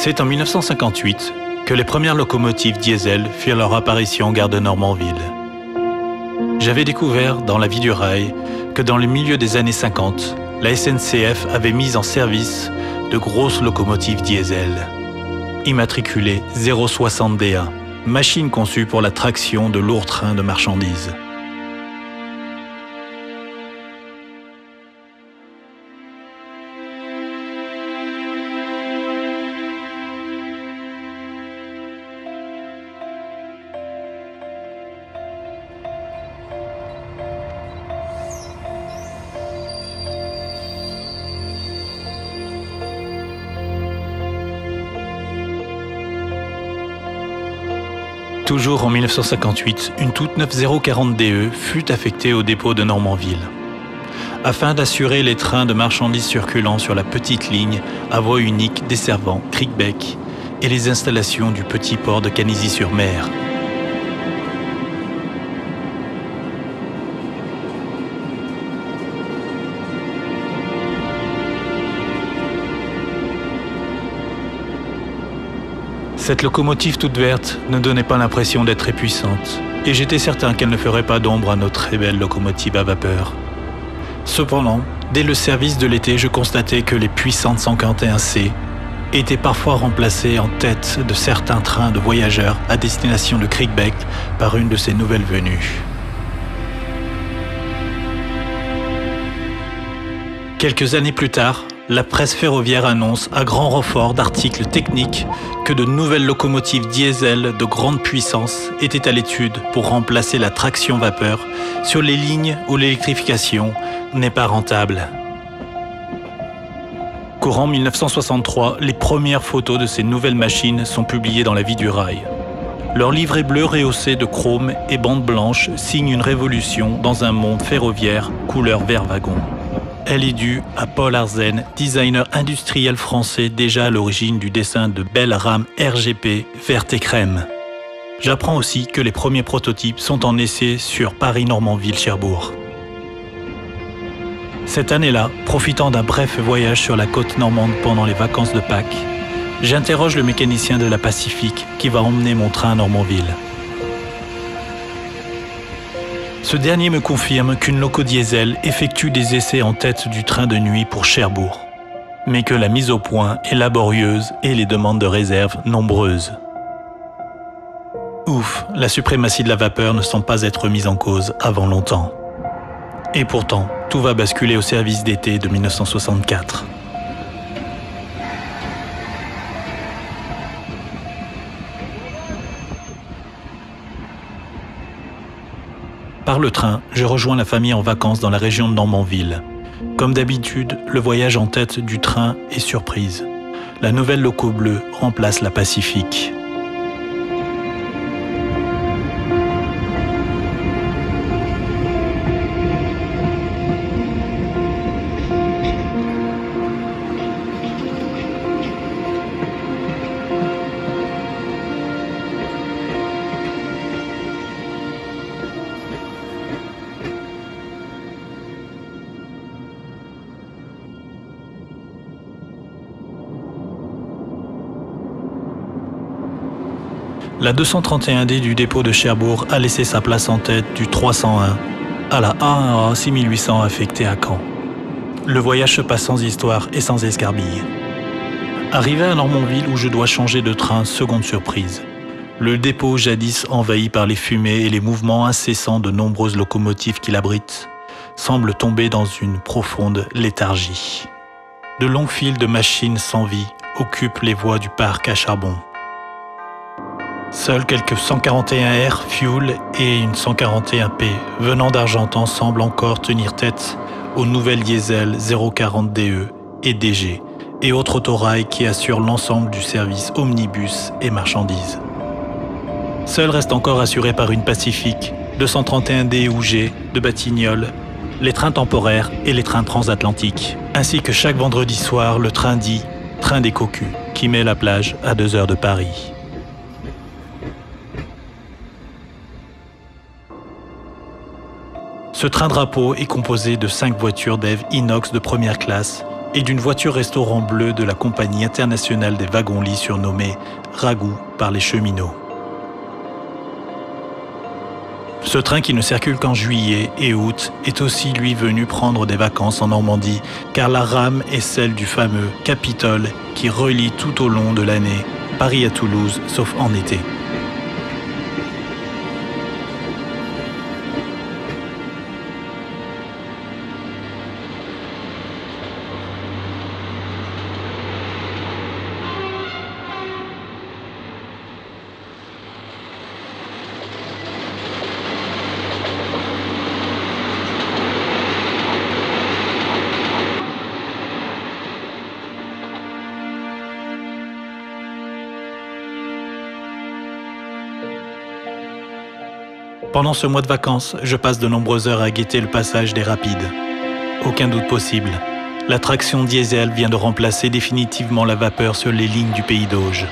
C'est en 1958 que les premières locomotives diesel firent leur apparition en gare de Normanville. J'avais découvert dans La vie du rail que dans le milieu des années 50, la SNCF avait mis en service de grosses locomotives diesel, immatriculées 060DA, machines conçues pour la traction de lourds trains de marchandises. Toujours en 1958, une toute neuve 040DE fut affectée au dépôt de Normanville, afin d'assurer les trains de marchandises circulant sur la petite ligne à voie unique desservant Criquebec et les installations du petit port de Canizy-sur-Mer. Cette locomotive toute verte ne donnait pas l'impression d'être très puissante, et j'étais certain qu'elle ne ferait pas d'ombre à notre très belle locomotive à vapeur. Cependant, dès le service de l'été, je constatais que les puissantes 141C étaient parfois remplacées en tête de certains trains de voyageurs à destination de Criquebec par une de ces nouvelles venues. Quelques années plus tard, la presse ferroviaire annonce à grand renfort d'articles techniques que de nouvelles locomotives diesel de grande puissance étaient à l'étude pour remplacer la traction vapeur sur les lignes où l'électrification n'est pas rentable. Courant 1963, les premières photos de ces nouvelles machines sont publiées dans La vie du rail. Leur livret bleu rehaussé de chrome et bande blanche signe une révolution dans un monde ferroviaire couleur vert wagon. Elle est due à Paul Arzen, designer industriel français déjà à l'origine du dessin de belles rames RGP verte et crème. J'apprends aussi que les premiers prototypes sont en essai sur Paris-Normanville-Cherbourg. Cette année-là, profitant d'un bref voyage sur la côte normande pendant les vacances de Pâques, j'interroge le mécanicien de la Pacifique qui va emmener mon train à Normanville. Ce dernier me confirme qu'une loco diesel effectue des essais en tête du train de nuit pour Cherbourg, mais que la mise au point est laborieuse et les demandes de réserve nombreuses. Ouf, la suprématie de la vapeur ne semble pas être mise en cause avant longtemps. Et pourtant, tout va basculer au service d'été de 1964. Par le train, je rejoins la famille en vacances dans la région de Normanville. Comme d'habitude, le voyage en tête du train est surprise. La nouvelle loco bleue remplace la Pacifique. La 231D du dépôt de Cherbourg a laissé sa place en tête du 301 à la A1A 6800 affectée à Caen. Le voyage se passe sans histoire et sans escarbille. Arrivé à Normanville où je dois changer de train, seconde surprise. Le dépôt, jadis envahi par les fumées et les mouvements incessants de nombreuses locomotives qui l'abritent, semble tomber dans une profonde léthargie. De longues files de machines sans vie occupent les voies du parc à charbon. Seuls quelques 141R Fuel et une 141P venant d'Argentan semblent encore tenir tête aux nouvelles diesel 040DE et DG et autres autorails qui assurent l'ensemble du service omnibus et marchandises. Seul reste encore assuré par une Pacifique, 231D ou G de Batignolles, les trains temporaires et les trains transatlantiques, ainsi que chaque vendredi soir le train dit « Train des Cocus » qui met la plage à 2 heures de Paris. Ce train drapeau est composé de 5 voitures d'Ève inox de première classe et d'une voiture-restaurant bleue de la Compagnie internationale des wagons-lits surnommée Ragout par les cheminots. Ce train qui ne circule qu'en juillet et août est aussi lui venu prendre des vacances en Normandie, car la rame est celle du fameux Capitole qui relie tout au long de l'année Paris à Toulouse, sauf en été. Pendant ce mois de vacances, je passe de nombreuses heures à guetter le passage des rapides. Aucun doute possible, la traction diesel vient de remplacer définitivement la vapeur sur les lignes du pays d'Auge.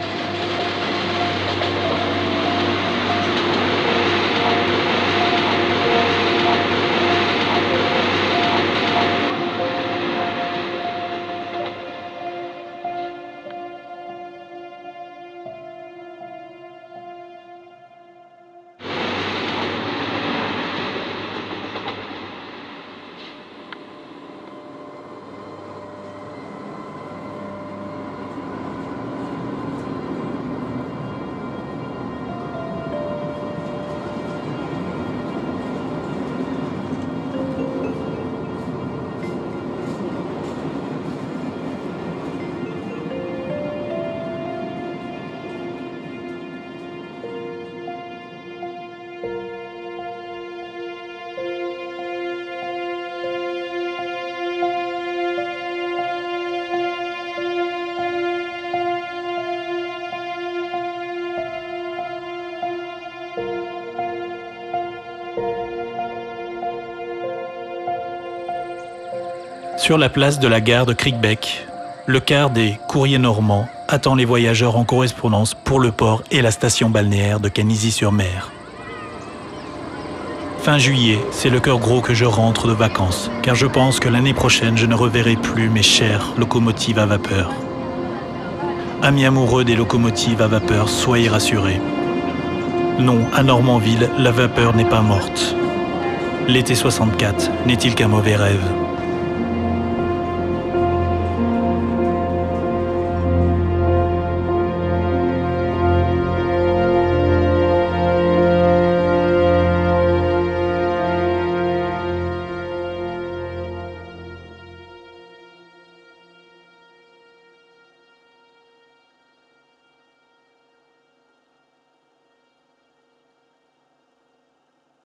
Sur la place de la gare de Crickbeck, le car des courriers normands attend les voyageurs en correspondance pour le port et la station balnéaire de Canizy-sur-Mer. Fin juillet, c'est le cœur gros que je rentre de vacances, car je pense que l'année prochaine, je ne reverrai plus mes chères locomotives à vapeur. Amis amoureux des locomotives à vapeur, soyez rassurés. Non, à Normanville, la vapeur n'est pas morte. L'été 64 n'est-il qu'un mauvais rêve ?